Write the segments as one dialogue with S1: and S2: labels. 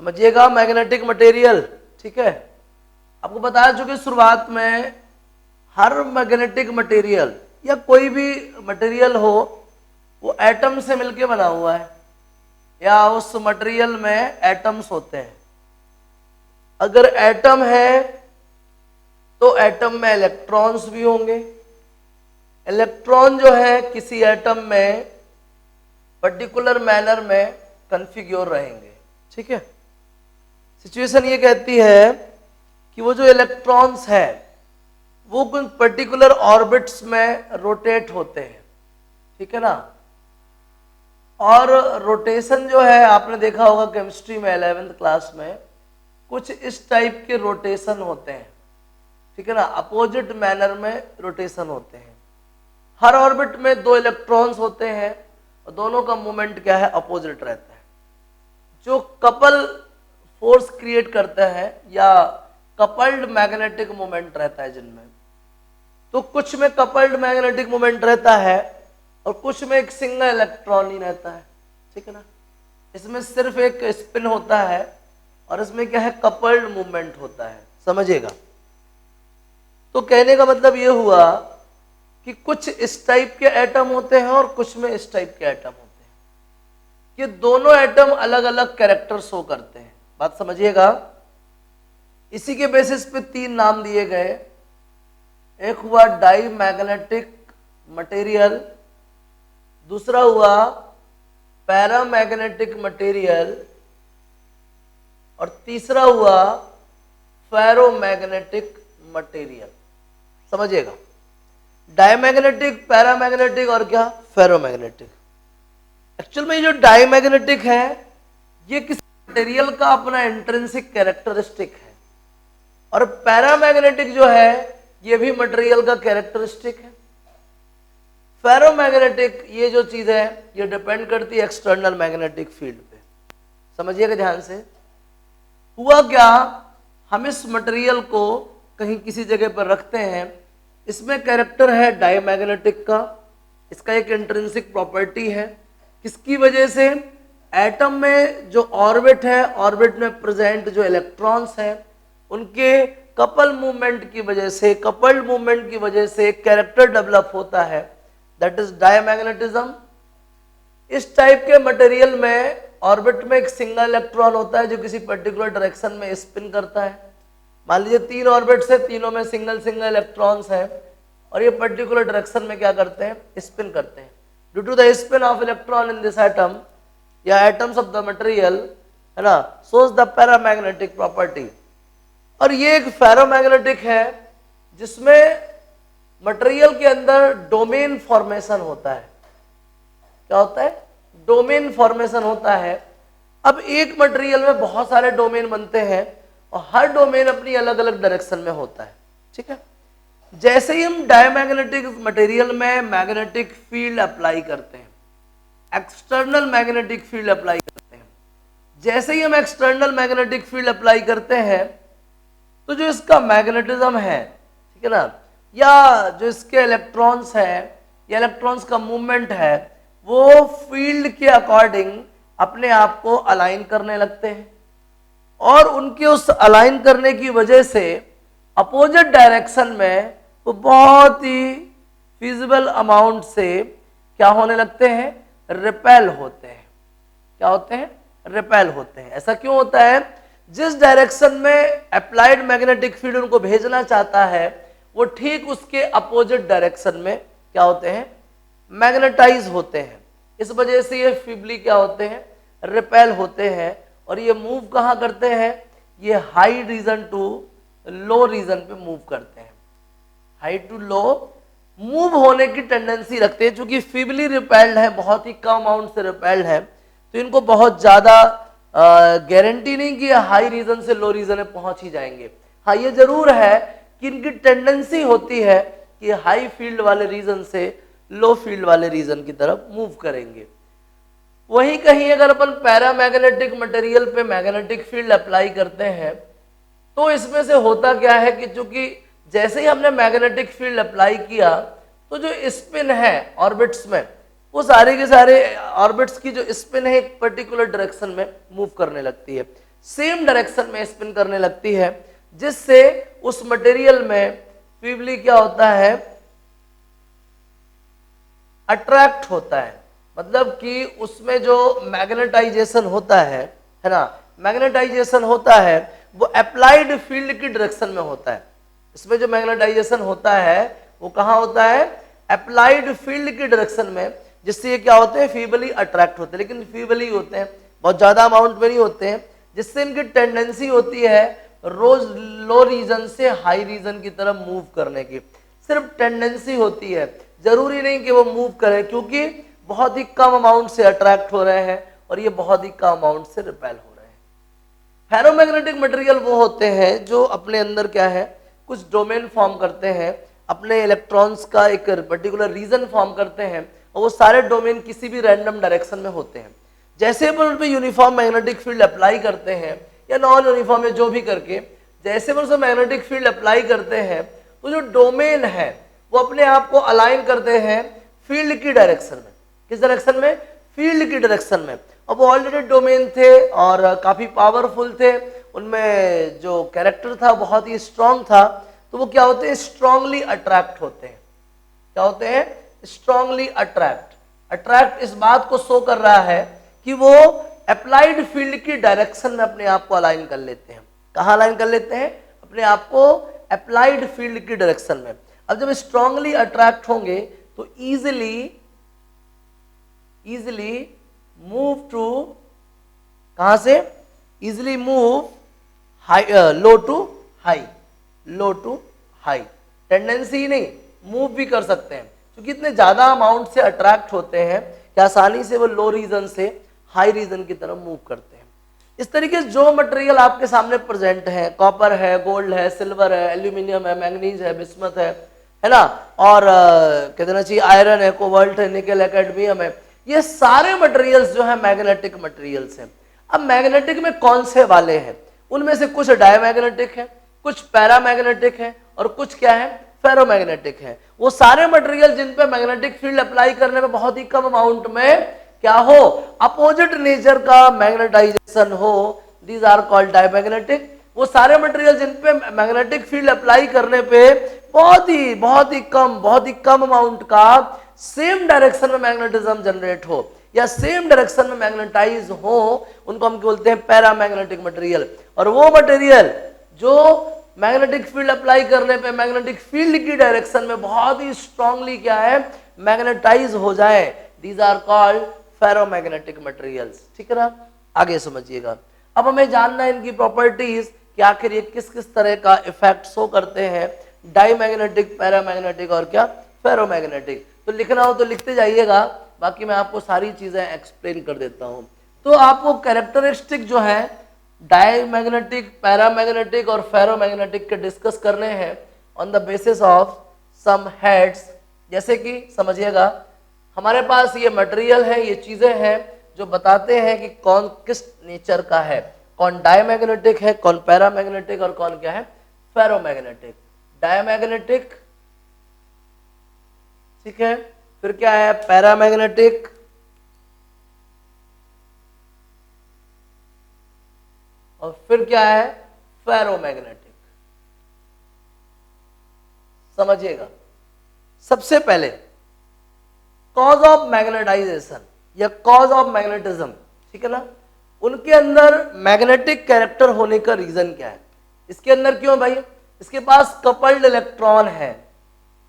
S1: समझिएगा, magnetic material. ठीक है, आपको बता चुके शुरुआत में हर मैग्नेटिक मटेरियल या कोई भी मटेरियल हो वो एटम से मिलके बना हुआ है या उस मटेरियल में एटम्स होते हैं। अगर एटम है तो एटम में इलेक्ट्रॉन्स भी होंगे। इलेक्ट्रॉन जो है किसी एटम में पर्टिकुलर मैनर में कन्फिग्योर रहेंगे। ठीक है, सिचुएशन ये कहती है कि वो जो इलेक्ट्रॉन्स है वो कुछ पर्टिकुलर ऑर्बिट्स में रोटेट होते हैं। ठीक है ना, और रोटेशन जो है आपने देखा होगा केमिस्ट्री में 11th क्लास में, कुछ इस टाइप के रोटेशन होते हैं। ठीक है ना, अपोजिट मैनर में रोटेशन होते हैं। हर ऑर्बिट में दो इलेक्ट्रॉन्स होते हैं और दोनों का मूवमेंट क्या है, अपोजिट रहता है। जो कपल फोर्स क्रिएट करता है या कपल्ड मैग्नेटिक मोमेंट रहता है जिनमें, तो कुछ में कपल्ड मैग्नेटिक मोमेंट रहता है और कुछ में एक सिंगल इलेक्ट्रॉन ही रहता है। ठीक है ना, इसमें सिर्फ एक स्पिन होता है और इसमें क्या है, कपल्ड मूवमेंट होता है। समझिएगा, तो कहने का मतलब ये हुआ कि कुछ इस टाइप के एटम होते हैं और कुछ में इस टाइप के एटम होते हैं। ये दोनों एटम अलग अलग कैरेक्टर शो करते हैं। बात समझिएगा, इसी के बेसिस पे तीन नाम दिए गए। एक हुआ डाई मैग्नेटिक मटेरियल, दूसरा हुआ पैरामैग्नेटिक मटेरियल और तीसरा हुआ फेरोमैग्नेटिक मटेरियल। समझिएगा, डायमैग्नेटिक, पैरामैग्नेटिक और क्या, फेरोमैग्नेटिक। एक्चुअल में जो डायमैग्नेटिक है ये किसी मटेरियल का अपना इंट्रिंसिक कैरेक्टरिस्टिक है और पैरामैग्नेटिक जो है ये भी मटेरियल का कैरेक्टरिस्टिक है। फेरोमैग्नेटिक ये जो चीज है ये डिपेंड करती है एक्सटर्नल मैग्नेटिक फील्ड पे। समझिएगा ध्यान से, हुआ क्या, हम इस मटेरियल को कहीं किसी जगह पर रखते हैं, इसमें कैरेक्टर है डायमैग्नेटिक का, इसका एक इंट्रिंसिक प्रॉपर्टी है, किसकी वजह से, एटम में जो ऑर्बिट है, ऑर्बिट में प्रेजेंट जो इलेक्ट्रॉन्स हैं उनके कपल मूवमेंट की वजह से, कपल्ड मूवमेंट की वजह से एक कैरेक्टर डेवलप होता है, दैट इज डायमैग्नेटिज्म। इस टाइप के मटेरियल में ऑर्बिट में एक सिंगल इलेक्ट्रॉन होता है जो किसी पर्टिकुलर डायरेक्शन में स्पिन करता है। मान लीजिए तीन ऑर्बिट्स है, तीनों में सिंगल सिंगल इलेक्ट्रॉन्स हैं और ये पर्टिकुलर डायरेक्शन में क्या करते हैं, स्पिन करते हैं। Due to the spin of electron in this atom या एटम्स ऑफ द मटेरियल, है ना, शोज द पैरामैग्नेटिक प्रॉपर्टी। और ये एक फेरोमैग्नेटिक है जिसमें मटेरियल के अंदर डोमेन फॉर्मेशन होता है। क्या होता है, डोमेन फॉर्मेशन होता है। अब एक मटेरियल में बहुत सारे डोमेन बनते हैं और हर डोमेन अपनी अलग अलग डायरेक्शन में होता है। ठीक है, जैसे ही हम डायमैग्नेटिक मटेरियल में मैग्नेटिक फील्ड अप्लाई करते हैं, एक्सटर्नल मैग्नेटिक फील्ड अप्लाई करते हैं, जैसे ही हम एक्सटर्नल मैग्नेटिक फील्ड अप्लाई करते हैं तो जो इसका मैग्नेटिज्म है, ठीक है ना, या जो इसके इलेक्ट्रॉन्स है या इलेक्ट्रॉन्स का मूवमेंट है, वो फील्ड के अकॉर्डिंग अपने आप को अलाइन करने लगते हैं और उनके उस अलाइन करने की वजह से अपोजिट डायरेक्शन में वो बहुत ही फिजिबल अमाउंट से क्या होने लगते हैं, रिपेल होते हैं। क्या होते हैं, रिपेल होते हैं। ऐसा क्यों होता है, जिस डायरेक्शन में अप्लाइड मैग्नेटिक फील्ड उनको भेजना चाहता है वो ठीक उसके अपोजिट डायरेक्शन में क्या होते हैं, मैग्नेटाइज होते हैं। इस वजह से ये फिबली क्या होते हैं, रिपेल होते हैं और ये मूव कहाँ करते हैं, ये high region to low region पे मूव करते हैं। हाई टू लो मूव होने की टेंडेंसी रखते हैं। चूंकि फिबली रिपेल्ड है, बहुत ही कम अमाउंट से रिपेल्ड है, तो इनको बहुत ज्यादा गारंटी नहीं कि हाई रीजन से लो रीजन में पहुंच ही जाएंगे। हाँ, ये जरूर है कि इनकी टेंडेंसी होती है कि हाई फील्ड वाले रीजन से लो फील्ड वाले रीजन की तरफ मूव करेंगे। वहीं कहीं अगर अपन पैरामैग्नेटिक मटेरियल पे मैग्नेटिक फील्ड अप्लाई करते हैं तो इसमें से होता क्या है कि चूंकि जैसे ही हमने मैग्नेटिक फील्ड अप्लाई किया तो जो स्पिन है ऑर्बिट्स में, वो सारे के सारे ऑर्बिट्स की जो स्पिन है एक पर्टिकुलर डायरेक्शन में मूव करने लगती है। सेम डायरेक्शन में स्पिन करने लगती है, जिससे उस मटेरियल में फीबली क्या होता है, अट्रैक्ट होता है। मतलब कि उसमें जो मैग्नेटाइजेशन होता है ना, मैग्नेटाइजेशन होता है वो अप्लाइड फील्ड की डायरेक्शन में होता है। इसमें जो मैग्नेटाइजेशन होता है वो कहाँ होता है, अप्लाइड फील्ड की डायरेक्शन में, जिससे ये क्या होते हैं, फीबली अट्रैक्ट होते हैं। लेकिन फीबली होते हैं, बहुत ज्यादा अमाउंट में नहीं होते हैं, जिससे इनकी टेंडेंसी होती है रोज लो रीजन से हाई रीजन की तरफ मूव करने की। सिर्फ टेंडेंसी होती है, जरूरी नहीं कि वो मूव करे, क्योंकि बहुत ही कम अमाउंट से अट्रैक्ट हो रहे हैं और ये बहुत ही कम अमाउंट से रिपेल हो रहे हैं। फेरोमैग्नेटिक मटेरियल वो होते हैं जो अपने अंदर क्या है, कुछ डोमेन फॉर्म करते हैं, अपने इलेक्ट्रॉन्स का एक पर्टिकुलर रीजन फॉर्म करते हैं, और वो सारे डोमेन किसी भी रैंडम डायरेक्शन में होते हैं। जैसे अपन उन पर यूनिफॉर्म मैग्नेटिक फील्ड अप्लाई करते हैं या नॉन यूनिफॉर्म, जो भी करके जैसे अपन उसमें मैग्नेटिक फील्ड अप्लाई करते हैं, तो जो डोमेन है वो अपने आप को अलाइन करते हैं फील्ड की डायरेक्शन में। किस डायरेक्शन में, फील्ड की डायरेक्शन में। अब वो ऑलरेडी डोमेन थे और काफी पावरफुल थे, उनमें जो कैरेक्टर था बहुत ही स्ट्रांग था, तो वो क्या होते हैं, स्ट्रांगली अट्रैक्ट होते हैं। क्या होते हैं, स्ट्रांगली अट्रैक्ट। अट्रैक्ट इस बात को शो कर रहा है कि वो अप्लाइड फील्ड की डायरेक्शन में अपने आप को अलाइन कर लेते हैं। कहाँ अलाइन कर लेते हैं, अपने आप को अप्लाइड फील्ड की डायरेक्शन में। अब जब स्ट्रांगली अट्रैक्ट होंगे तो इजिली मूव टू, कहां से, easily move high, low to high, low to high. Tendency नहीं, मूव भी कर सकते हैं, क्योंकि इतने ज्यादा अमाउंट से अट्रैक्ट होते हैं कि आसानी से वो लो रीजन से हाई रीजन की तरफ मूव करते हैं। इस तरीके से जो मटेरियल आपके सामने प्रेजेंट है, कॉपर है, गोल्ड है, सिल्वर है, एल्यूमिनियम है, मैंगनीज है, बिस्मथ है ना, और क्या देना चाहिए, आयरन है, कोबाल्ट है, निकेल है, कैडमियम है, ये सारे मटेरियल्स जो है मैग्नेटिक मटेरियल्स हैं। अब मैग्नेटिक में कौन से वाले हैं, उनमें से कुछ डायमैग्नेटिक है, कुछ पैरामैग्नेटिक है, और कुछ क्या है, फेरोमैग्नेटिक है। वो सारे मटेरियल जिन पे मैग्नेटिक फील्ड अप्लाई करने में बहुत ही कम अमाउंट में क्या हो, अपोजिट नेचर का मैग्नेटाइजेशन हो, दीज आर कॉल्ड डायमैग्नेटिक। वो सारे मटेरियल जिन पे मैग्नेटिक फील्ड अप्लाई करने पे बहुत ही कम अमाउंट का सेम डायरेक्शन में मैग्नेटिज्म जनरेट हो या सेम डायरेक्शन में मैग्नेटाइज हो, उनको हम बोलते हैं पैरामैग्नेटिक मटेरियल। और वो मटेरियल जो मैग्नेटिक फील्ड अप्लाई करने पे मैग्नेटिक फील्ड की डायरेक्शन में बहुत ही स्ट्रांगली क्या है, मैग्नेटाइज हो जाए, these are called ferromagnetic materials. ठीक है ना, आगे समझिएगा। अब हमें जानना है इनकी प्रॉपर्टीज कि आखिर ये किस किस तरह का इफेक्ट शो करते हैं, डाईमैग्नेटिक, पैरामैग्नेटिक और क्या, फेरोमैग्नेटिक। तो लिखना हो तो लिखते जाइएगा, बाकी मैं आपको सारी चीजें एक्सप्लेन कर देता हूं। तो आपको कैरेक्टरिस्टिक जो है डायमैग्नेटिक, पैरामैग्नेटिक और फेरोमैग्नेटिक के डिस्कस करने हैं on the basis of some heads. जैसे कि समझिएगा, हमारे पास ये मटेरियल है, ये चीजें हैं जो बताते हैं कि कौन किस नेचर का है, कौन डायमैग्नेटिक है, कौन पैरामैग्नेटिक और कौन क्या है, फेरोमैग्नेटिक। डायमैग्नेटिक, ठीक है, फिर क्या है, पैरामैग्नेटिक, और फिर क्या है, फेरोमैग्नेटिक। समझिएगा, सबसे पहले कॉज ऑफ मैग्नेटाइजेशन या कॉज ऑफ मैग्नेटिज्म, ठीक है ना, उनके अंदर मैग्नेटिक कैरेक्टर होने का रीजन क्या है। इसके अंदर क्यों भाई, इसके पास कपल्ड इलेक्ट्रॉन है,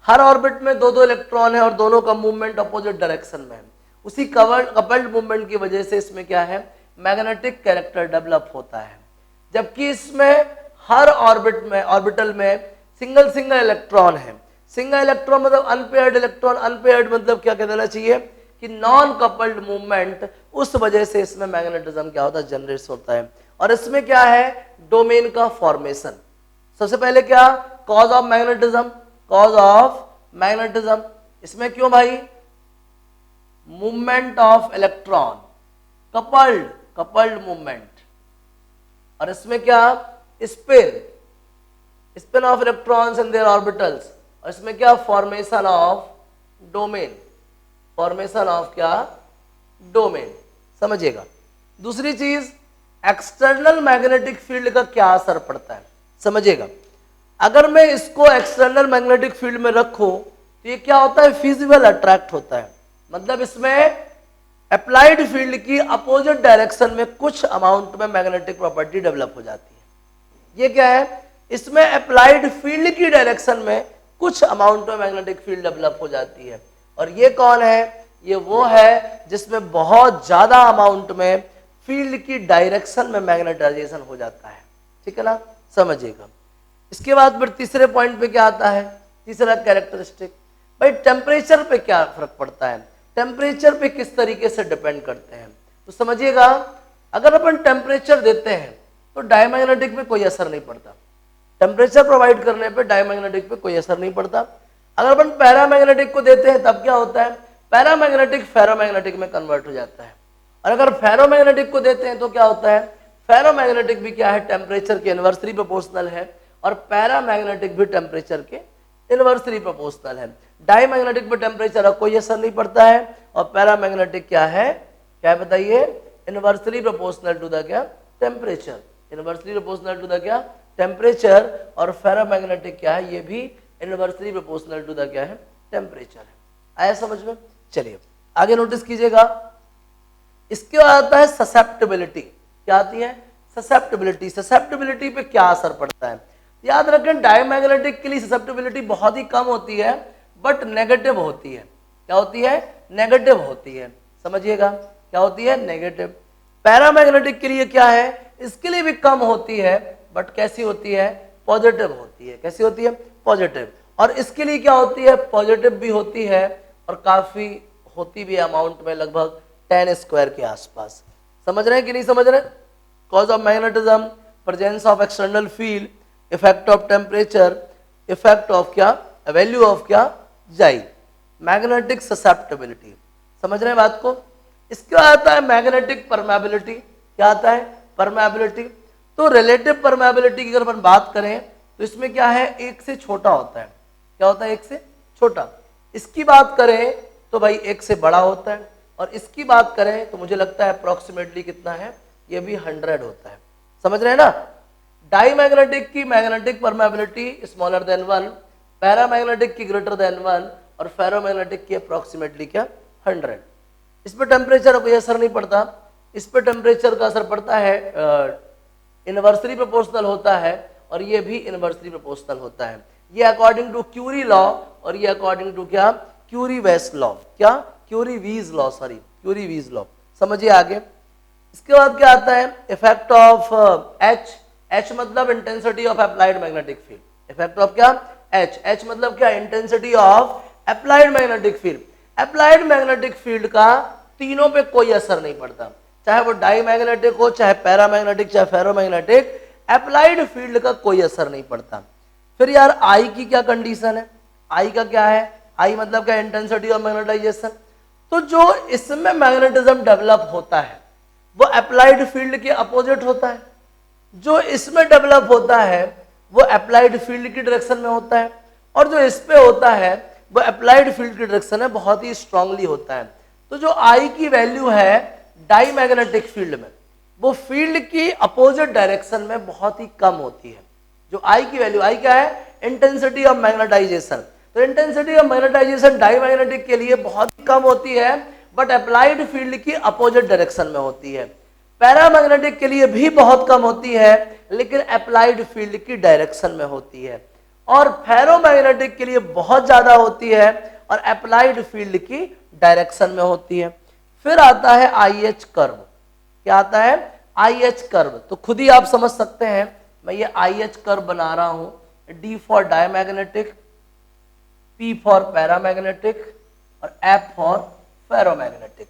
S1: हर ऑर्बिट में दो दो इलेक्ट्रॉन है और दोनों का मूवमेंट अपोजिट डायरेक्शन में है। उसी कपल्ड मूवमेंट की वजह से इसमें क्या है, मैग्नेटिक कैरेक्टर डेवलप होता है। जबकि इसमें हर ऑर्बिटल में सिंगल इलेक्ट्रॉन है। सिंगल इलेक्ट्रॉन मतलब अनपेयर्ड इलेक्ट्रॉन, अनपेयर्ड मतलब क्या कह देना चाहिए कि नॉन कपल्ड मूवमेंट, उस वजह से इसमें मैग्नेटिज्म क्या होता है, जनरेट होता है। और इसमें क्या है, डोमेन का फॉर्मेशन। सबसे पहले क्या, cause of magnetism, cause of magnetism, इसमें क्यों भाई, movement of electron, coupled movement, और इसमें क्या, spin off electrons in their orbitals, और इसमें क्या, formation of domain, formation of क्या, डोमेन। समझिएगा। दूसरी चीज, एक्सटर्नल मैग्नेटिक फील्ड का क्या असर पड़ता है, समझिएगा। अगर मैं इसको एक्सटर्नल मैग्नेटिक फील्ड में रखूं तो ये क्या होता है, फिजिबल अट्रैक्ट होता है, मतलब इसमें अप्लाइड फील्ड की अपोजिट डायरेक्शन में कुछ अमाउंट में मैग्नेटिक प्रॉपर्टी डेवलप हो जाती है। ये क्या है, इसमें अप्लाइड फील्ड की डायरेक्शन में कुछ अमाउंट में मैग्नेटिक फील्ड डेवलप हो जाती है। और ये कौन है, ये वो है जिसमें बहुत ज्यादा अमाउंट में फील्ड की डायरेक्शन में मैग्नेटाइजेशन हो जाता है, ठीक है ना, समझिएगा। इसके बाद फिर तीसरे पॉइंट पे क्या आता है, तीसरा कैरेक्टरिस्टिक, भाई टेम्परेचर पे क्या फर्क पड़ता है, टेम्परेचर पे किस तरीके से डिपेंड करते हैं। तो समझिएगा, अगर अपन टेम्परेचर देते हैं तो डायमैग्नेटिक पे कोई असर नहीं पड़ता, टेम्परेचर प्रोवाइड करने पे डायमैग्नेटिक पे कोई असर नहीं पड़ता। अगर अपन पैरामैग्नेटिक को देते हैं तब क्या होता है, पैरामैग्नेटिक फेरोमैग्नेटिक में कन्वर्ट हो जाता है। और अगर फेरोमैग्नेटिक को देते हैं तो क्या होता है, फेरोमैग्नेटिक भी क्या है, टेम्परेचर के इनवर्सली प्रोपोर्शनल है, और पैरामैग्नेटिक भी टेम्परेचर के इनवर्सली प्रोपोर्शनल है। डायमैग्नेटिक पे टेम्परेचर का कोई असर नहीं पड़ता है, और पैरामैग्नेटिक क्या है, क्या बताइए, इनवर्सली प्रोपोर्शनल टू द क्या, temperature, inversely proportional to the क्या, टेम्परेचर। और फेरोमैग्नेटिक क्या है, ये भी इनवर्सली प्रोपोर्शनल टू द क्या है, टेम्परेचर है। आया समझ में, चलिए आगे नोटिस कीजिएगा। इसके बाद आता है ससेप्टिबिलिटी, क्या आती है, ससेप्टिबिलिटी। ससेप्टिबिलिटी पे क्या असर पड़ता है, याद रखें डायमैग्नेटिक के लिए ससेप्टिबिलिटी बहुत ही कम होती है, बट नेगेटिव होती है। क्या होती है, नेगेटिव होती है, समझिएगा, क्या होती है, नेगेटिव। पैरामैग्नेटिक के लिए क्या है, इसके लिए भी कम होती है, बट कैसी होती है, पॉजिटिव होती है। कैसी होती है, पॉजिटिव। और इसके लिए क्या होती है, पॉजिटिव भी होती है, और काफी होती भी अमाउंट में, लगभग 10 स्क्वायर के आसपास। समझ रहे हैं कि नहीं समझ रहे, cause of magnetism, presence of external field, effect of temperature, effect of क्या, वैल्यू ऑफ क्या, जाई, मैग्नेटिक ससेप्टिबिलिटी। समझ रहे हैं बात को। इसके बाद आता है मैग्नेटिक परमेबिलिटी, क्या आता है, परमेबिलिटी। तो रिलेटिव परमेबिलिटी की अगर अपन बात करें तो इसमें क्या है, एक से छोटा होता है, क्या होता है, एक से छोटा। इसकी बात करें तो भाई एक से बड़ा होता है, और इसकी बात करें तो मुझे लगता है अप्रोक्सीमेटली कितना है, ये भी 100 होता है। समझ रहे हैं ना। डाईमैग्नेटिक की magnetic permeability smaller than 1, paramagnetic की ग्रेटर देन 1, और फेरोमैग्नेटिक की अप्रोक्सीमेटली क्या, 100। इस पर टेम्परेचर का कोई असर नहीं पड़ता, इस पर टेम्परेचर का असर पड़ता है, इनवर्सली प्रोपोर्शनल होता है, और ये भी इनवर्सली प्रोपोर्शनल होता है। ये अकॉर्डिंग टू क्यूरी लॉ, और ये अकॉर्डिंग टू क्या, क्यूरी-वेस लॉ, क्या, क्यूरी-वीज लॉ, सॉरी क्यूरी-वीज लॉ। समझिए आगे। इसके बाद क्या आता है, इफेक्ट ऑफ एच। एच मतलब intensity of applied magnetic field, effect of क्या, एच। एच मतलब क्या, intensity of applied magnetic field. Applied magnetic field का तीनों पे कोई असर नहीं पड़ता, चाहे वो डाईमैग्नेटिक हो, चाहे पैरामैग्नेटिक, चाहे फेरोमैग्नेटिक, अप्लाइड फील्ड का कोई असर नहीं पड़ता। फिर यार आई की क्या कंडीशन है, आई का क्या है, आई मतलब क्या, इंटेंसिटी ऑफ मैग्नेटाइजेशन। तो जो इसमें मैग्नेटिज्म डेवलप होता है वो अप्लाइड फील्ड के अपोजिट होता है, जो इसमें डेवलप होता है वो अप्लाइड फील्ड की डायरेक्शन में होता है, और जो इस पे होता है वो अप्लाइड फील्ड की डायरेक्शन में बहुत ही स्ट्रांगली होता है। तो जो आई की वैल्यू है डाईमैग्नेटिक फील्ड में, वो फील्ड की अपोजिट डायरेक्शन में बहुत ही कम होती है। जो आई की वैल्यू, आई क्या है, इंटेंसिटी ऑफ मैग्नेटाइजेशन। तो इंटेंसिटी ऑफ मैग्नेटाइजेशन डाईमैग्नेटिक के लिए बहुत ही कम होती है, बट अप्लाइड फील्ड की अपोजिट डायरेक्शन में होती है। पैरामैग्नेटिक के लिए भी बहुत कम होती है, लेकिन अप्लाइड फील्ड की डायरेक्शन में होती है। और फेरोमैग्नेटिक के लिए बहुत ज्यादा होती है, और अप्लाइड फील्ड की डायरेक्शन में होती है। फिर आता है आईएच कर्व, क्या आता है, आईएच कर्व। तो खुद ही आप समझ सकते हैं, मैं ये आईएच कर्व बना रहा हूं, D for diamagnetic, P for paramagnetic, और एफ फॉर फेरोमैग्नेटिक।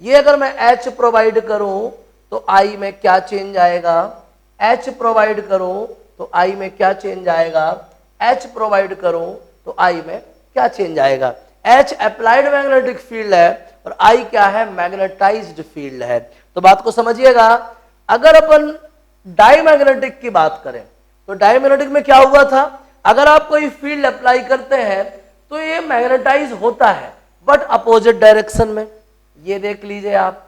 S1: ये अगर मैं एच प्रोवाइड करूं तो आई में क्या चेंज आएगा, एच प्रोवाइड करूं तो आई में क्या चेंज आएगा, एच प्रोवाइड करूं तो आई में क्या चेंज आएगा। एच अप्लाइड मैग्नेटिक फील्ड है, और आई क्या है, मैग्नेटाइज्ड फील्ड है। तो बात को समझिएगा। अगर अपन डाईमैग्नेटिक की बात करें तो डाईमैग्नेटिक में क्या हुआ था, अगर आप कोई फील्ड अप्लाई करते हैं तो ये मैग्नेटाइज होता है, बट अपोजिट डायरेक्शन में। ये देख लीजिए आप,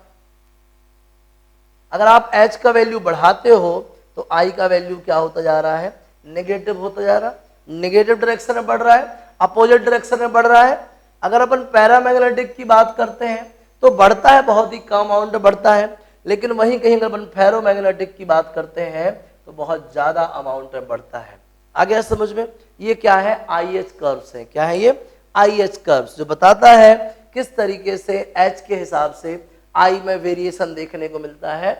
S1: अगर आप H का वैल्यू बढ़ाते हो तो I का वैल्यू क्या होता जा रहा है, नेगेटिव होता जा रहा है, नेगेटिव डायरेक्शन में बढ़ रहा है, अपोजिट डायरेक्शन में बढ़ रहा है। अगर अपन पैरामैग्नेटिक की बात करते हैं तो बढ़ता है, बहुत ही कम अमाउंट बढ़ता है, लेकिन वहीं कहीं अगर अपन फेरोमैग्नेटिक की बात करते हैं तो बहुत ज्यादा अमाउंट में बढ़ता है। आ गया समझ में? ये क्या है, IH कर्व्स है। क्या है ये, IH कर्व्स, जो बताता है किस तरीके से H के हिसाब से I में वेरिएशन देखने को मिलता है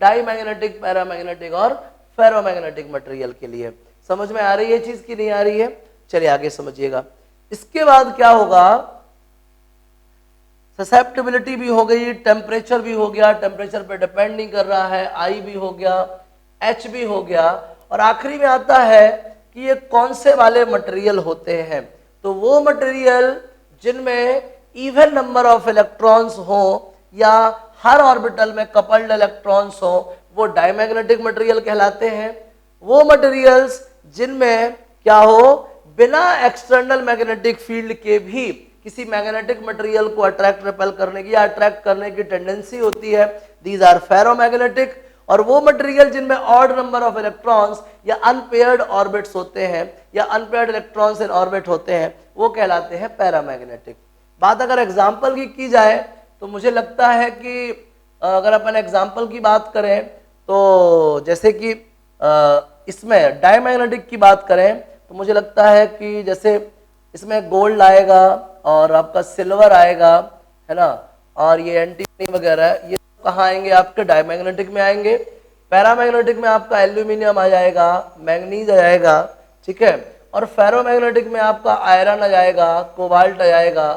S1: डाईमैग्नेटिक, पैरामैग्नेटिक और फेरोमैग्नेटिक मटेरियल के लिए। समझ में आ रही है चीज की नहीं आ रही है? चलिए आगे समझिएगा। इसके बाद क्या होगा, ससेप्टिबिलिटी भी हो गई, टेम्परेचर भी हो गया, टेम्परेचर पे डिपेंड नहीं कर रहा है, आई भी हो गया, एच भी हो गया, और आखिरी में आता है कि ये कौन से वाले मटेरियल होते हैं। तो वो मटेरियल जिनमें इवन नंबर ऑफ इलेक्ट्रॉन्स हो या हर ऑर्बिटल में कपल्ड इलेक्ट्रॉन्स हो वो डाईमैग्नेटिक मटेरियल कहलाते हैं। वो मटेरियल्स जिनमें क्या हो, बिना एक्सटर्नल मैग्नेटिक फील्ड के भी किसी मैग्नेटिक मटेरियल को अट्रैक्ट रिपेल करने की या अट्रैक्ट करने की टेंडेंसी होती है, दीज आर फेरोमैग्नेटिक। और वो मटेरियल जिनमें ऑड नंबर ऑफ इलेक्ट्रॉन्स या अनपेयर्ड ऑर्बिट्स होते हैं या अनपेयर्ड इलेक्ट्रॉन्स इन ऑर्बिट होते हैं वो कहलाते हैं पैरामैग्नेटिक। बात अगर एग्जाम्पल की जाए तो मुझे लगता है कि अगर अपन एग्जाम्पल की बात करें तो जैसे कि इसमें डाईमैग्नेटिक की बात करें तो मुझे लगता है कि जैसे इसमें गोल्ड आएगा और आपका सिल्वर आएगा, है ना, और ये एंटीमनी वगैरह, ये कहाँ आएंगे, आपके डाईमैग्नेटिक में आएंगे। पैरामैग्नेटिक में आपका एल्यूमिनियम आ जाएगा, मैंगनीज आ जाएगा, ठीक है, और फेरोमैग्नेटिक में आपका आयरन आ जाएगा, कोबाल्ट आ जाएगा,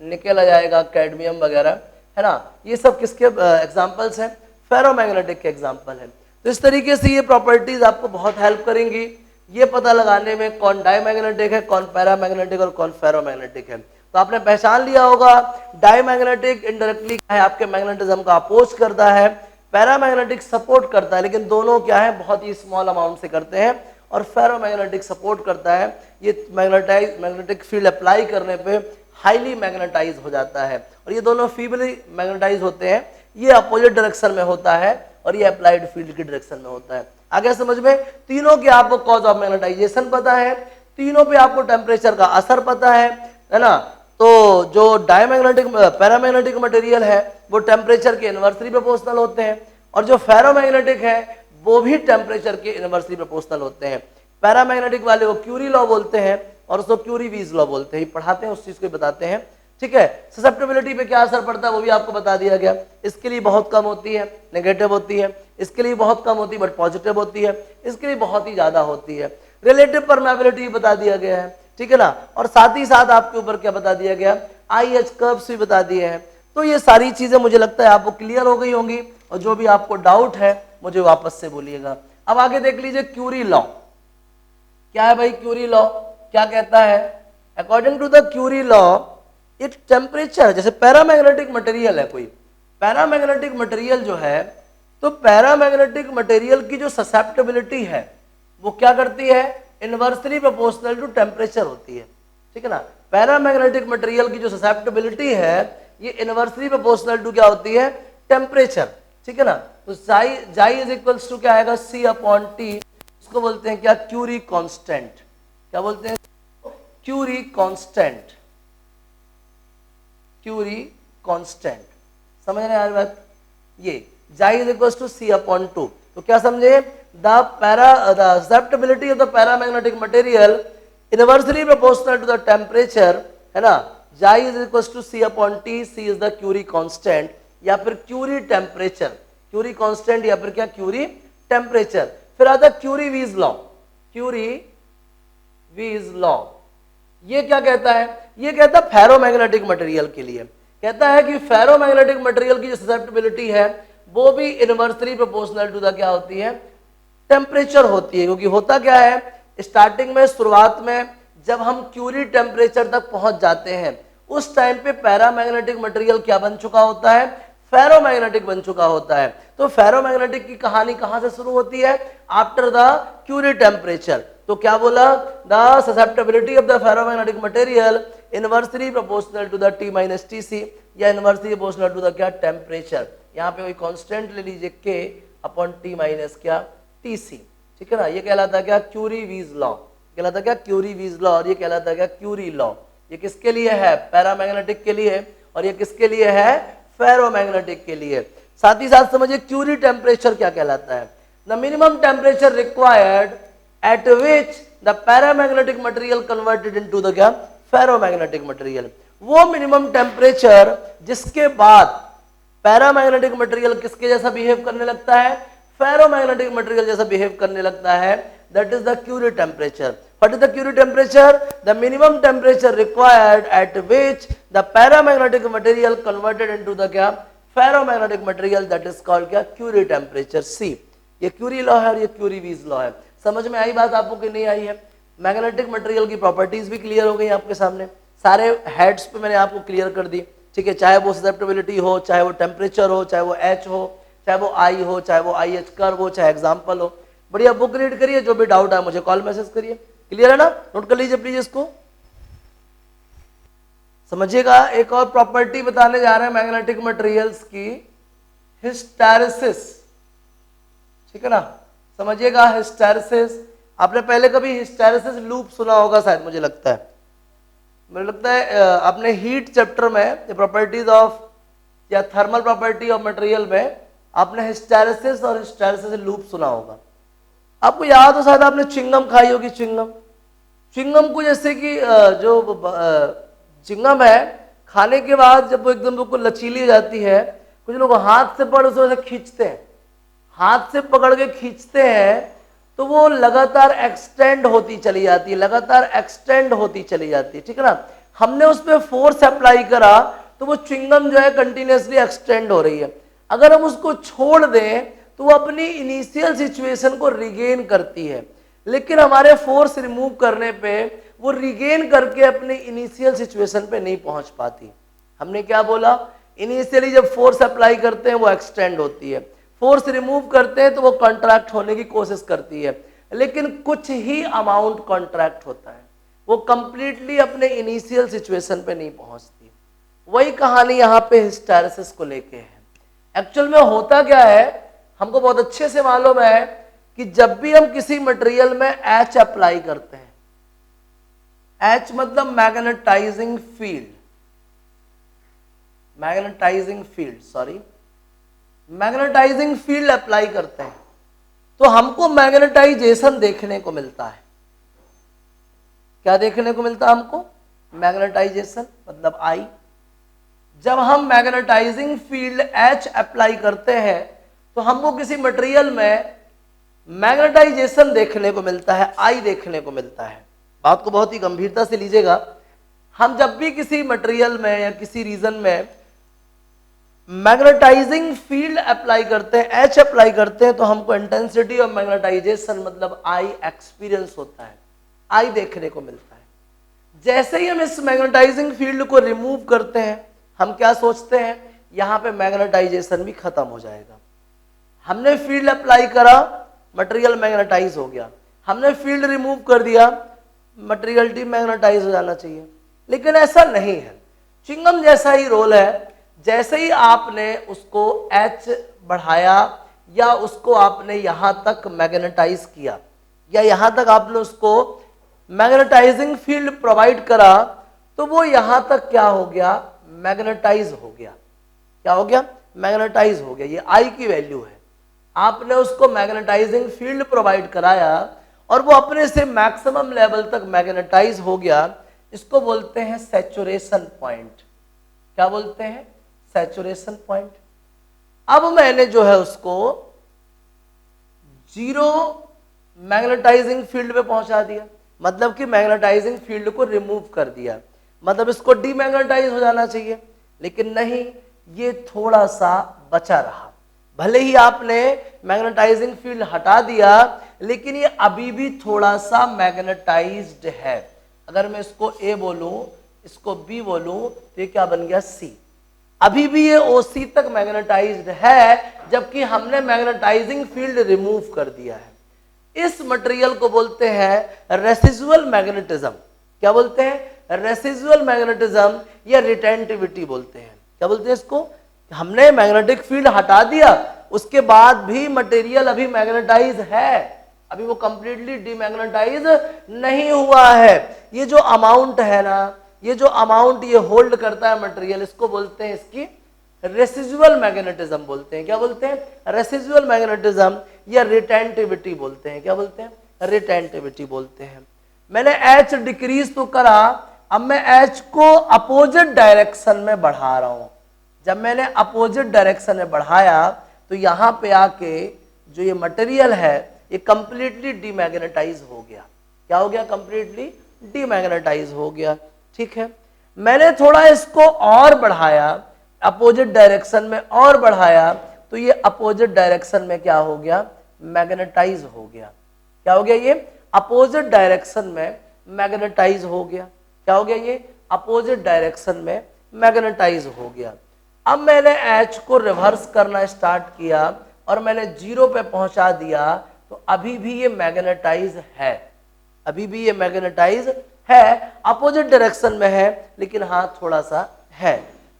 S1: निकेल आ जाएगा, कैडमियम वगैरह, है ना। ये सब किसके एग्जाम्पल्स हैं, फेरोमैग्नेटिक के एग्जाम्पल हैं। तो इस तरीके से ये प्रॉपर्टीज आपको बहुत हेल्प करेंगी ये पता लगाने में कौन डाईमैग्नेटिक है, कौन पैरामैग्नेटिक और कौन फेरोमैग्नेटिक है। तो आपने पहचान लिया होगा, डाईमैग्नेटिक इनडायरेक्टली क्या है, आपके मैग्नेटिज्म का अपोज करता है, पैरामैग्नेटिक सपोर्ट करता है, लेकिन दोनों क्या है, बहुत ही स्मॉल अमाउंट से करते हैं, और फेरोमैग्नेटिक सपोर्ट करता है, ये मैग्नेटिक फील्ड अप्लाई करने पे हाईली मैग्नेटाइज हो जाता है, और ये दोनों फीबली मैग्नेटाइज होते हैं। ये अपोजिट डायरेक्शन में होता है और ये अप्लाइड फील्ड की डायरेक्शन में होता है। आगे समझ में, तीनों के आपको कॉज ऑफ मैग्नेटाइजेशन पता है, तीनों पे आपको टेम्परेचर का असर पता है ना। तो जो डाईमैग्नेटिक पैरामैग्नेटिक मटेरियल है वो टेम्परेचर के इनवर्सली प्रोपोर्शनल होते हैं, और जो फेरोमैग्नेटिक है वो भी टेम्परेचर के इनवर्सली प्रोपोर्शनल होते हैं। पैरामैग्नेटिक वाले को क्यूरी लॉ बोलते हैं और उसको क्यूरी-वीज लॉ बोलते हैं, पढ़ाते हैं उस चीज को बताते हैं, ठीक है। ससेप्टिबिलिटी पे क्या असर पड़ता है वो भी आपको बता दिया गया, इसके लिए बहुत कम होती है, नेगेटिव होती है, इसके लिए बहुत कम होती है बट पॉजिटिव होती है, इसके लिए बहुत ही ज्यादा होती है। रिलेटिव परमेबिलिटी बता दिया गया है, ठीक है ना, और साथ ही साथ आपके ऊपर क्या बता दिया गया, IH कर्व्स भी बता दिए हैं। तो ये सारी चीजें मुझे लगता है आपको क्लियर हो गई होंगी, और जो भी आपको डाउट है मुझे वापस से बोलिएगा। अब आगे देख लीजिए क्यूरी लॉ। क्या है भाई क्यूरी लॉ, क्या कहता है, according to the Curie law एक टेम्परेचर, जैसे पैरामैग्नेटिक मटेरियल है कोई, पैरामैग्नेटिक मटेरियल जो है, तो पैरामैग्नेटिक मटेरियल की जो ससेप्टिबिलिटी है वो क्या करती है, इनवर्सली प्रोपोर्शनल टू टेम्परेचर होती है, ठीक है ना। पैरामैग्नेटिक मटेरियल की जो ससेप्टिबिलिटी है ये इनवर्सली प्रोपोर्शनल टू क्या होती है, टेम्परेचर, ठीक है ना। तो जाई इज इक्वल्स टू क्या आएगा, C/T, इसको बोलते हैं क्या, क्यूरी कांस्टेंट। क्या बोलते हैं, क्यूरी कांस्टेंट, क्यूरी कांस्टेंट। समझ रहे हैं बात, ये जाई इज इक्वल्स टू C/2। तो क्या समझे, the susceptibility of the paramagnetic material inversely proportional to the temperature, है ना, chi is equals to C/T, C is the Curie constant या फिर क्यूरी टेम्परेचर, क्यूरी कांस्टेंट या फिर क्या, क्यूरी टेम्परेचर। फिर आता है क्यूरी-वीज लॉ, क्यूरी-वीज लॉ। ये क्या कहता है, ये कहता है फेरोमैग्नेटिक मटेरियल के लिए, कहता है कि फेरोमैग्नेटिक मटेरियल की जो ससेप्टिबिलिटी है वो भी इनवर्सली प्रोपोर्शनल टू द क्या होती है, टेम्परेचर होती है। क्योंकि होता क्या है, स्टार्टिंग में, शुरुआत में जब हम क्यूरी टेम्परेचर तक पहुंच जाते हैं उस टाइम पे पैरामैग्नेटिक मटेरियल क्या बन चुका होता है, फेरोमैग्नेटिक बन चुका होता है। तो फेरोमैग्नेटिक की कहानी कहां से शुरू होती है, आफ्टर द क्यूरी टेम्परेचर। तो क्या बोला, the susceptibility of the ferromagnetic material inversely proportional to the T - Tc या इनवर्सली प्रोपोर्शनल टू द क्या, टेम्परेचर। यहाँ पे वही कांस्टेंट ले लीजिए k अपॉन टी माइनस क्या टीसी, ठीक है ना। ये कहलाता है क्या क्यूरी-वीज लॉ, कहलाता है क्या क्यूरी-वीज लॉ, और ये कहलाता है क्या क्यूरी लॉ। ये किसके लिए है? पैरामैग्नेटिक के लिए, और ये किसके लिए है? फेरोमैग्नेटिक के लिए। साथ ही साथ समझिए क्यूरी टेम्परेचर क्या कहलाता है? The minimum temperature required at which the paramagnetic material converted into the क्या फेरोमैग्नेटिक मटेरियल। वो मिनिमम टेम्परेचर जिसके बाद पैरामैग्नेटिक मटेरियल किसके जैसा बिहेव करने लगता है? फेरोमैग्नेटिक मटेरियल जैसा बिहेव करने लगता है, that is the Curie temperature. What is the Curie temperature? The minimum temperature required at which the paramagnetic material converted into the क्या ferromagnetic material, that is called क्या Curie temperature C। ये Curie law है और ये Curie-Weiss law है। समझ में आई बात आपको कि नहीं आई है? मैग्नेटिक मटेरियल की प्रॉपर्टीज भी क्लियर हो गई आपके सामने, सारे हेड्स पे मैंने आपको क्लियर कर दी, ठीक है। चाहे वो ससेप्टिबिलिटी हो, चाहे वो टेम्परेचर हो, चाहे वो H हो, चाहे वो I हो, चाहे वो IH कर्व हो, चाहे एग्जाम्पल हो। बढ़िया बुक रीड करिए, जो भी डाउट है मुझे कॉल मैसेज करिए। क्लियर है ना? नोट कर लीजिए प्लीज इसको। समझिएगा, एक और प्रॉपर्टी बताने जा रहे हैं मैग्नेटिक मटेरियल्स की, हिस्टैरिसिस, ठीक है ना। समझिएगा हिस्टैरिसिस, आपने पहले कभी हिस्टैरिसिस लूप सुना होगा शायद, मुझे लगता है आपने हीट चैप्टर में प्रॉपर्टीज ऑफ या थर्मल प्रॉपर्टी ऑफ मटेरियल में आपने हिस्टैरिसिस और हिस्टैरिसिस लूप सुना होगा। आपको याद हो शायद आपने चिंगम खाई होगी, चिंगम को जैसे कि जो चिंगम है खाने के बाद जब वो एकदम बिल्कुल लचीली हो जाती है, कुछ लोग हाथ से पकड़ उसे खींचते हैं, हाथ से पकड़ के खींचते हैं तो वो लगातार एक्सटेंड होती चली जाती है, लगातार एक्सटेंड होती चली जाती है, ठीक है ना। हमने उस पर फोर्स अप्लाई करा तो वो चिंगम जो है कंटिन्यूसली एक्सटेंड हो रही है। अगर हम उसको छोड़ दें तो वो अपनी इनिशियल सिचुएशन को रिगेन करती है, लेकिन हमारे फोर्स रिमूव करने पे वो रिगेन करके अपनी इनिशियल सिचुएशन पे नहीं पहुंच पाती। हमने क्या बोला? इनिशियली जब फोर्स अप्लाई करते हैं वो एक्सटेंड होती है, फोर्स रिमूव करते हैं तो वो कॉन्ट्रैक्ट होने की कोशिश करती है, लेकिन कुछ ही अमाउंट कॉन्ट्रैक्ट होता है, वो कंप्लीटली अपने इनिशियल सिचुएशन पे नहीं पहुंचती। वही कहानी यहाँ पे हिस्टैरिसिस को लेके है। एक्चुअल में होता क्या है, हमको बहुत अच्छे से मालूम है कि जब भी हम किसी मटेरियल में H अप्लाई करते हैं, H मतलब magnetising field, magnetising field apply करते हैं तो हमको मैग्नेटाइजेशन देखने को मिलता है। क्या देखने को मिलता है हमको? मैग्नेटाइजेशन मतलब I। जब हम मैग्नेटाइजिंग फील्ड H अप्लाई करते हैं तो हमको किसी मटेरियल में मैग्नेटाइजेशन देखने को मिलता है, I देखने को मिलता है। बात को बहुत ही गंभीरता से लीजिएगा। हम जब भी किसी मटेरियल में या किसी रीजन में मैग्नेटाइजिंग फील्ड अप्लाई करते हैं, H अप्लाई करते हैं, तो हमको इंटेंसिटी ऑफ मैग्नेटाइजेशन मतलब I एक्सपीरियंस होता है, I देखने को मिलता है। जैसे ही हम इस मैग्नेटाइजिंग फील्ड को रिमूव करते हैं, हम क्या सोचते हैं? यहां पे मैग्नेटाइजेशन भी खत्म हो जाएगा। हमने फील्ड अप्लाई करा, मटेरियल मैग्नेटाइज हो गया, हमने फील्ड रिमूव कर दिया, मटेरियल डीमैग्नेटाइज हो जाना चाहिए, लेकिन ऐसा नहीं है। चिंगम जैसा ही रोल है, जैसे ही आपने उसको H बढ़ाया या उसको आपने यहां तक मैग्नेटाइज किया या यहां तक आपने उसको मैग्नेटाइजिंग फील्ड प्रोवाइड करा, तो वो यहां तक क्या हो गया? मैग्नेटाइज हो गया। क्या हो गया? मैग्नेटाइज हो गया। ये I की वैल्यू है। आपने उसको मैग्नेटाइजिंग फील्ड प्रोवाइड कराया और वो अपने से मैक्सिमम लेवल तक मैग्नेटाइज हो गया। इसको बोलते हैं सैचुरेशन पॉइंट। क्या बोलते हैं? Saturation point. अब मैंने जो है उसको जीरो मैग्नेटाइजिंग फील्ड पे पहुंचा दिया, मतलब कि मैग्नेटाइजिंग फील्ड को रिमूव कर दिया, मतलब इसको डीमैग्नेटाइज हो जाना चाहिए, लेकिन नहीं, ये थोड़ा सा बचा रहा। भले ही आपने मैग्नेटाइजिंग फील्ड हटा दिया, लेकिन ये अभी भी थोड़ा सा मैग्नेटाइज्ड है। अगर मैं इसको A बोलूं, इसको B बोलूं, तो ये क्या बन गया? C। अभी भी ये OC तक मैग्नेटाइज्ड है, जबकि हमने मैग्नेटाइजिंग फील्ड रिमूव कर दिया है। इस मटेरियल को बोलते हैं रेसिजुअल मैग्नेटिज्म। क्या बोलते हैं? रेसिजुअल मैग्नेटिज्म या रिटेंटिविटी बोलते हैं। क्या बोलते हैं इसको? हमने मैग्नेटिक फील्ड हटा दिया, उसके बाद भी मटेरियल अभी मैग्नेटाइज है, अभी वो कंप्लीटली डीमैग्नेटाइज नहीं हुआ है। ये जो अमाउंट है ना, ये जो अमाउंट ये होल्ड करता है मटेरियल, इसको बोलते हैं इसकी रेसिजुअल मैग्नेटिज्म बोलते हैं। क्या बोलते हैं? रेसिजुअल मैग्नेटिज्म या रिटेंटिविटी बोलते हैं। क्या बोलते हैं? रिटेंटिविटी बोलते हैं। मैंने H डिक्रीज तो करा, अब मैं H को अपोजिट डायरेक्शन में बढ़ा रहा हूं। जब मैंने अपोजिट डायरेक्शन में बढ़ाया तो यहां पे आके जो ये मटेरियल है ये कंप्लीटली डीमैग्नेटाइज हो गया। क्या हो गया? कंप्लीटली डीमैग्नेटाइज हो गया। ठीक है, मैंने थोड़ा इसको और बढ़ाया, अपोजिट डायरेक्शन में और बढ़ाया, तो ये अपोजिट डायरेक्शन में क्या हो गया? मैग्नेटाइज हो गया। क्या हो गया? ये अपोजिट डायरेक्शन में मैग्नेटाइज हो गया। क्या हो गया? ये अपोजिट डायरेक्शन में मैग्नेटाइज हो गया। अब मैंने H को रिवर्स करना स्टार्ट किया और मैंने 0 पे पहुंचा दिया, तो अभी भी ये मैग्नेटाइज है, अभी भी ये मैग्नेटाइज है, अपोजिट डायरेक्शन में है लेकिन हाँ थोड़ा सा है।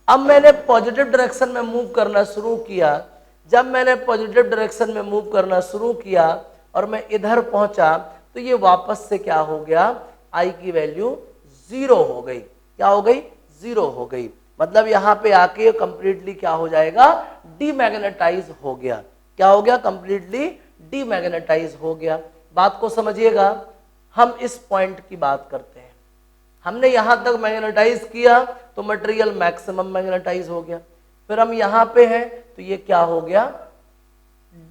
S1: अब मैंने पॉजिटिव डायरेक्शन में मूव करना शुरू किया। जब मैंने पॉजिटिव डायरेक्शन में मूव करना शुरू किया और मैं इधर पहुंचा तो ये वापस से क्या हो गया? I की वैल्यू 0 हो गई। क्या हो गई? 0 हो गई। मतलब यहां पे आके कंप्लीटली क्या हो जाएगा? डीमैग्नेटाइज हो गया। क्या हो गया? कंप्लीटली डीमैग्नेटाइज हो गया। बात को समझिएगा, हम इस पॉइंट की बात करते हैं। हमने यहां तक मैग्नेटाइज किया तो मटेरियल मैक्सिमम मैग्नेटाइज हो गया। फिर हम यहां पे हैं तो ये क्या हो गया?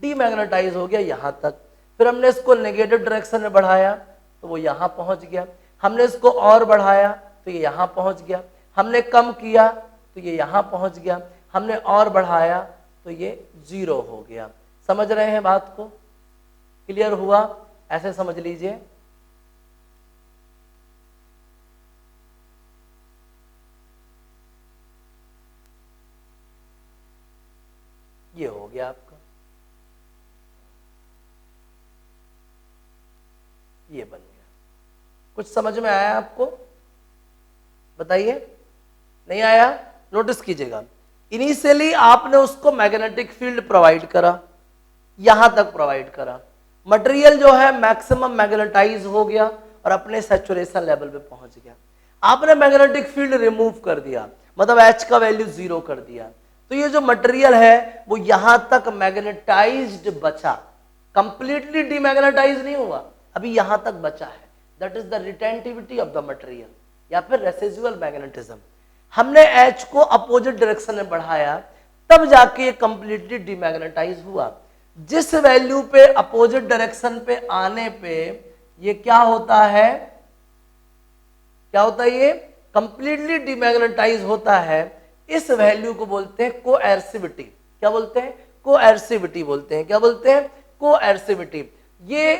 S1: डीमैग्नेटाइज हो गया यहां तक। फिर हमने इसको नेगेटिव डायरेक्शन में बढ़ाया तो वो यहां पहुंच गया। हमने इसको और बढ़ाया तो ये यहां पहुंच गया। हमने कम किया तो ये यहां पहुंच गया। हमने और बढ़ाया तो ये 0 हो गया। समझ रहे हैं बात को? क्लियर हुआ? ऐसे समझ लीजिए। ये हो गया आपका, ये बन गया। कुछ समझ में आया आपको? बताइए। नहीं आया? नोटिस कीजिएगा, इनिशियली आपने उसको मैग्नेटिक फील्ड प्रोवाइड करा, यहां तक प्रोवाइड करा, मटेरियल जो है मैक्सिमम मैग्नेटाइज हो गया और अपने सैचुरेशन लेवल पे पहुंच गया। आपने मैग्नेटिक फील्ड रिमूव कर दिया, मतलब H का वैल्यू 0 कर दिया, तो ये जो मटेरियल है वो यहां तक मैग्नेटाइज्ड बचा, कंप्लीटली डीमैग्नेटाइज नहीं हुआ, अभी यहां तक बचा है। That is the retentivity of the material या फिर रेसिजुअल मैग्नेटिज्म। हमने H को अपोजिट डायरेक्शन में बढ़ाया तब जाके ये कंप्लीटली डीमैग्नेटाइज हुआ। जिस वैल्यू पे अपोजिट डायरेक्शन पे आने पे ये क्या होता है? क्या होता है? ये कंप्लीटली डीमैग्नेटाइज होता है। इस वैल्यू को बोलते हैं कोएर्सिविटी। क्या बोलते हैं? कोएर्सिविटी बोलते हैं। क्या बोलते हैं? कोएर्सिविटी। ये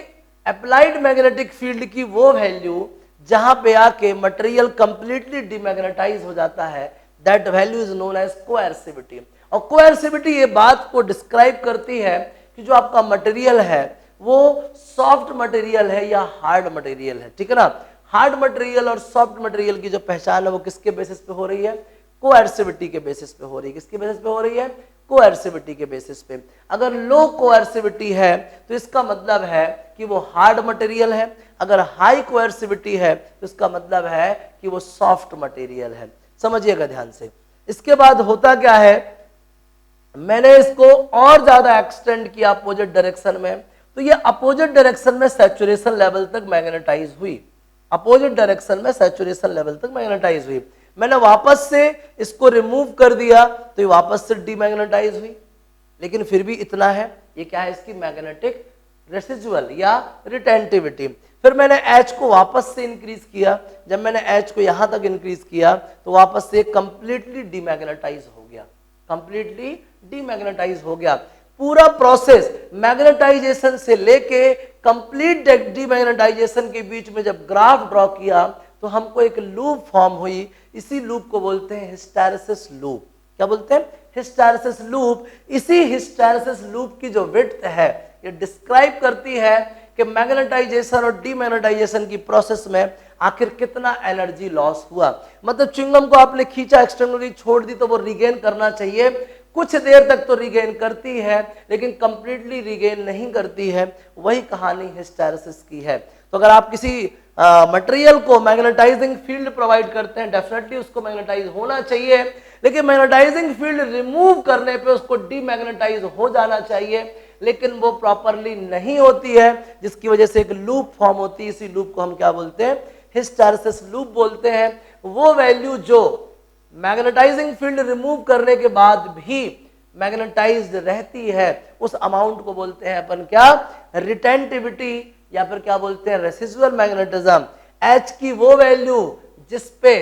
S1: अप्लाइड मैग्नेटिक फील्ड की वो वैल्यू जहां पे आके मटेरियल कंप्लीटली डीमैग्नेटाइज हो जाता है, that value is known as coercivity. और कोएर्सिविटी ये बात को डिस्क्राइब करती है कि जो आपका मटेरियल है वो सॉफ्ट मटेरियल है या हार्ड मटेरियल है। ठीक है ना? हार्ड मटेरियल और सॉफ्ट मटेरियल की जो पहचान है वो किसके बेसिस पे हो रही है? कोएर्सिविटी के बेसिस पे हो रही है। किसके बेसिस पे हो रही है? कोएर्सिविटी के बेसिस पे। अगर लो कोएर्सिविटी है तो इसका मतलब है कि वो हार्ड मटेरियल है, अगर हाई कोएर्सिविटी है तो इसका मतलब है कि वो सॉफ्ट मटेरियल है। समझिएगा ध्यान से। इसके बाद होता क्या है, मैंने इसको और ज्यादा एक्सटेंड किया अपोजिट डायरेक्शन में, तो ये अपोजिट डायरेक्शन में सैचुरेशन लेवल तक मैग्नेटाइज हुई, अपोजिट डायरेक्शन में सैचुरेशन लेवल तक मैग्नेटाइज हुई। मैंने वापस से इसको रिमूव कर दिया तो ये वापस से डीमैग्नेटाइज हुई, लेकिन फिर भी इतना है। ये क्या है? इसकी मैग्नेटिक रेसिजुअल या रिटेंटिविटी। फिर मैंने H को वापस से इंक्रीज किया। जब मैंने H को यहां तक इंक्रीज किया तो वापस से कंप्लीटली डीमैग्नेटाइज हो गया, कंप्लीटली डीमैग्नेटाइज हो गया। पूरा प्रोसेस मैग्नेटाइजेशन से लेके कंप्लीट डीमैग्नेटाइजेशन के बीच में जब ग्राफ ड्रॉ किया तो हमको एक लूप फॉर्म हुई। इसी लूप को बोलते हैं हिस्टैरिसीस लूप। क्या बोलते हैं? Hysteresis loop. इसी हिस्टैरिसीस लूप की जो विड्थ है ये डिस्क्राइब करती है कि मैग्नेटाइजेशन और डीमैग्नेटाइजेशन की प्रोसेस में आखिर कितना एनर्जी लॉस हुआ। मतलब च्युइंगम को आपने खींचा, एक्सटर्नली छोड़ दी तो वो रिगेन करना चाहिए कुछ देर तक तो रिगेन करती है लेकिन कंप्लीटली रिगेन नहीं करती है। वही कहानी हिस्टैरिसीस की है। तो अगर आप किसी मटेरियल को मैग्नेटाइजिंग फील्ड प्रोवाइड करते हैं, डेफिनेटली उसको मैग्नेटाइज होना चाहिए, लेकिन मैग्नेटाइजिंग फील्ड रिमूव करने पे उसको डीमैग्नेटाइज हो जाना चाहिए, लेकिन वो प्रॉपरली नहीं होती है, जिसकी वजह से एक लूप फॉर्म होती है। इसी लूप को हम क्या बोलते हैं? हिस्टैरिसीस लूप बोलते हैं। वो वैल्यू जो मैग्नेटाइजिंग फील्ड रिमूव करने के बाद भी मैग्नेटाइज्ड रहती है, उस अमाउंट को बोलते हैं अपन क्या? रिटेंटिविटी, या फिर क्या बोलते हैं? Residual magnetism. एच की वो वैल्यू जिसपे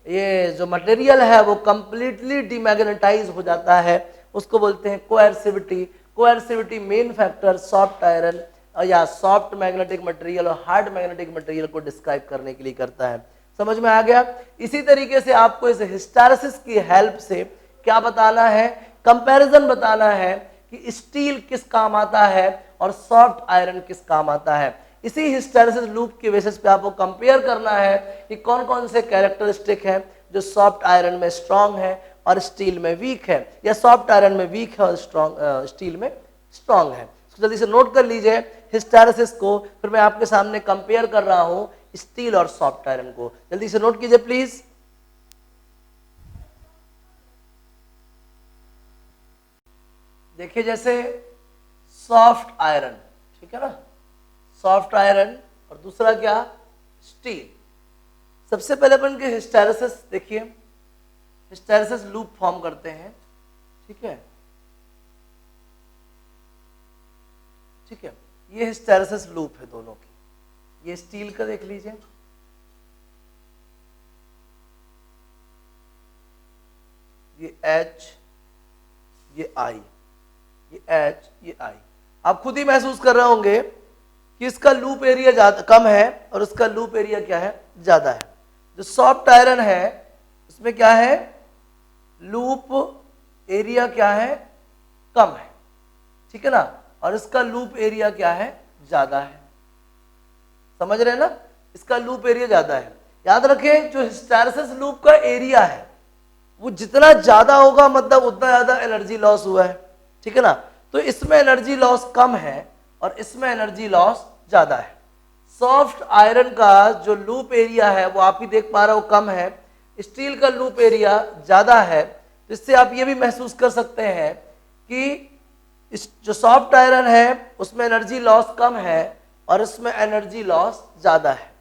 S1: ये जो मटेरियल है वो कंप्लीटली डीमैग्नेटाइज हो जाता है, उसको बोलते हैं कोएर्सिविटी। कोएर्सिविटी मेन फैक्टर सॉफ्ट आयरन या सॉफ्ट मैग्नेटिक मटेरियल और हार्ड मैग्नेटिक मटेरियल को डिस्क्राइब करने के लिए करता है। समझ में आ गया? इसी तरीके से आपको इस हिस्टैरिसीस की हेल्प से क्या बताना है? कंपैरिजन बताना है कि स्टील किस काम आता है और सॉफ्ट आयरन किस काम आता है। इसी हिस्टैरिसीस लूप के बेसिस पे आपको कंपेयर करना है कि कौन कौन से कैरेक्टरिस्टिक है जो सॉफ्ट आयरन में स्ट्रांग है और स्टील में वीक है, या सॉफ्ट आयरन में वीक है और स्टील में स्ट्रांग है। तो जल्दी से नोट कर लीजिए हिस्टैरिसीस को, फिर मैं आपके सामने कंपेयर कर रहा हूं स्टील और सॉफ्ट आयरन को। जल्दी से नोट कीजिए प्लीज। देखिए जैसे सॉफ्ट आयरन, ठीक है ना, सॉफ्ट आयरन, और दूसरा क्या? स्टील। सबसे पहले अपन के हिस्टैरिसीस देखिए, हिस्टैरिसीस लूप फॉर्म करते हैं, ठीक है, ठीक है। ये हिस्टैरिसीस लूप है दोनों की। ये स्टील का देख लीजिए, ये H, ये I, ये H, ये I। आप खुद ही महसूस कर रहे होंगे कि इसका लूप एरिया ज्यादा कम है और इसका लूप एरिया क्या है? ज्यादा है। जो सॉफ्ट आयरन है उसमें क्या है? लूप एरिया क्या है? कम है, ठीक है ना, और इसका लूप एरिया क्या है? ज्यादा है। समझ रहे हैं ना? इसका लूप एरिया ज्यादा है। याद रखें जो हिस्टैरिसीस लूप का एरिया है वो जितना ज्यादा होगा मतलब उतना ज्यादा एनर्जी लॉस हुआ है, ठीक है ना। तो इसमें एनर्जी लॉस कम है और इसमें एनर्जी लॉस ज्यादा है। सॉफ्ट आयरन का जो लूप एरिया है वो आप ही देख पा रहे हो कम है, स्टील का लूप एरिया ज्यादा है। तो इससे आप ये भी महसूस कर सकते हैं कि इस जो सॉफ्ट आयरन है उसमें एनर्जी लॉस कम है और इसमें एनर्जी लॉस ज्यादा है।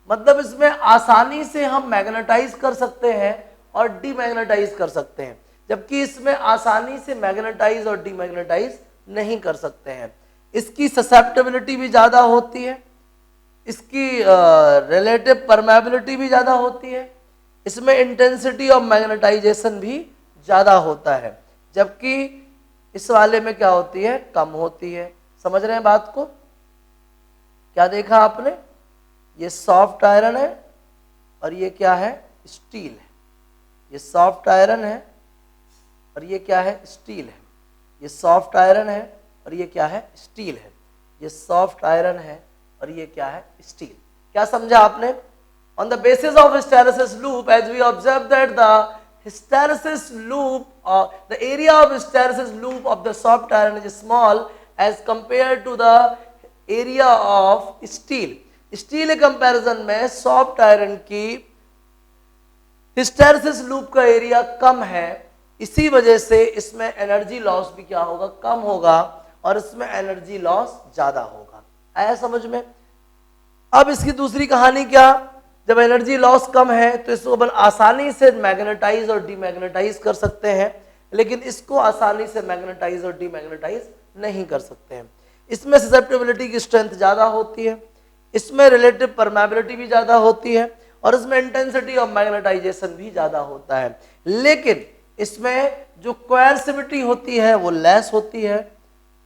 S1: मतलब इसमें आसानी से हम मैग्नेटाइज कर सकते हैं और डीमैग्नेटाइज कर सकते हैं, जबकि इसमें आसानी से मैग्नेटाइज और डीमैग्नेटाइज नहीं कर सकते हैं। इसकी ससेप्टेबिलिटी भी ज्यादा होती है, इसकी रिलेटिव परमेबिलिटी भी ज्यादा होती है, इसमें इंटेंसिटी ऑफ मैग्नेटाइजेशन भी ज्यादा होता है, जबकि इस वाले में क्या होती है? कम होती है। समझ रहे हैं बात को? क्या देखा आपने? ये सॉफ्ट आयरन है और ये क्या है? स्टील है। ये सॉफ्ट आयरन है और ये क्या है? स्टील है। ये सॉफ्ट आयरन है और ये क्या है? स्टील है। ये सॉफ्ट आयरन है और ये क्या है? स्टील। क्या समझा आपने? On the basis of hysteresis loop, as we observe that the hysteresis loop, the area of hysteresis loop of the soft iron is small as compared to the area of steel. Steel के comparison में soft iron की hysteresis loop का area कम है, इसी वजह से इसमें energy loss भी क्या होगा? कम होगा, और इसमें एनर्जी लॉस ज्यादा होगा। आया समझ में? अब इसकी दूसरी कहानी क्या? जब एनर्जी लॉस कम है तो इसको अपन आसानी से मैग्नेटाइज और डीमैग्नेटाइज कर सकते हैं, लेकिन इसको आसानी से मैग्नेटाइज और डीमैग्नेटाइज नहीं कर सकते हैं। इसमें ससेप्टेबिलिटी की स्ट्रेंथ ज्यादा होती है, इसमें रिलेटिव परमेबिलिटी भी ज्यादा होती है, और इसमें इंटेंसिटी ऑफ मैग्नेटाइजेशन भी ज्यादा होता है। लेकिन इसमें जो कोएर्सिविटी होती है वो लेस होती है।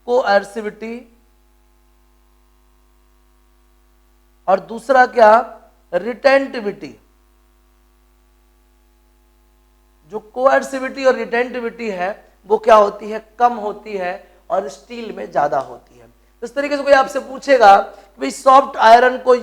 S1: कोएर्सिविटी, और दूसरा क्या? रिटेंटिविटी। जो कोएर्सिविटी और रिटेंटिविटी है वो क्या होती है? कम होती है, और स्टील में ज्यादा होती है। इस तरीके से कोई आपसे पूछेगा कि भाई सॉफ्ट आयरन को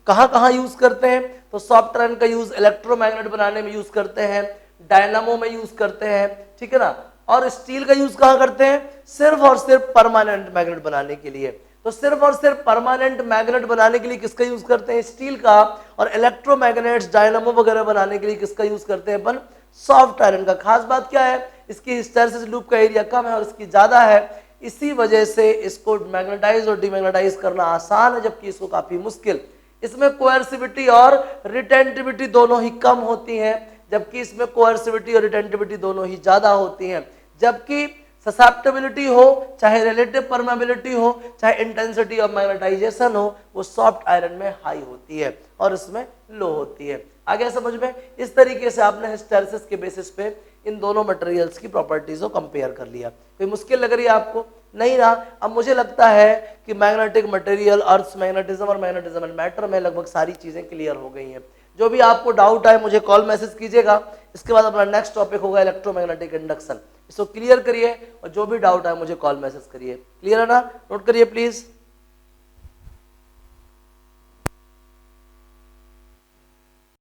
S1: कहां कहां यूज करते हैं, तो सॉफ्ट आयरन का यूज इलेक्ट्रोमैग्नेट बनाने में यूज करते हैं, डायनामो में यूज करते हैं, ठीक है ना, और स्टील का यूज कहां करते हैं? सिर्फ और सिर्फ परमानेंट मैग्नेट बनाने के लिए। तो सिर्फ और सिर्फ परमानेंट मैग्नेट बनाने के लिए किसका यूज करते हैं? स्टील का। और इलेक्ट्रोमैग्नेट्स, डायनामो वगैरह बनाने के लिए किसका यूज करते हैं अपन? सॉफ्ट आयरन का। खास बात क्या है? इसकी हिस्टैरिसीस लूप का एरिया कम है और इसकी ज्यादा है, इसी वजह से इसको मैग्नेटाइज और डीमैग्नेटाइज करना आसान है, जबकि इसको काफी मुश्किल। इसमें कोएर्सिविटी और रिटेंटिविटी दोनों ही कम होती हैं, जबकि इसमें कोएर्सिविटी और रिटेंटिविटी दोनों ही ज्यादा होती हैं। जबकि ससेप्टेबिलिटी हो, चाहे रिलेटिव परमेबिलिटी हो, चाहे इंटेंसिटी ऑफ मैग्नेटाइजेशन हो, वो सॉफ्ट आयरन में हाई होती है और इसमें लो होती है। आगे समझ में? इस तरीके से आपने हिस्टैरिसीस के बेसिस पे इन दोनों मटेरियल्स की प्रॉपर्टीज को कंपेयर कर लिया। कोई मुश्किल लग रही है आपको? नहीं ना? अब मुझे लगता है कि मैग्नेटिक मटेरियल, अर्थ मैग्नेटिज्म और मैग्नेटिज्म एंड मैटर में लगभग सारी चीजें क्लियर हो गई हैं। जो भी आपको डाउट आए मुझे कॉल मैसेज कीजिएगा। इसके बाद अपना नेक्स्ट टॉपिक होगा इलेक्ट्रोमैग्नेटिक इंडक्शन। इसको क्लियर करिए और जो भी डाउट आए मुझे कॉल मैसेज करिए। क्लियर है ना? नोट करिए प्लीज।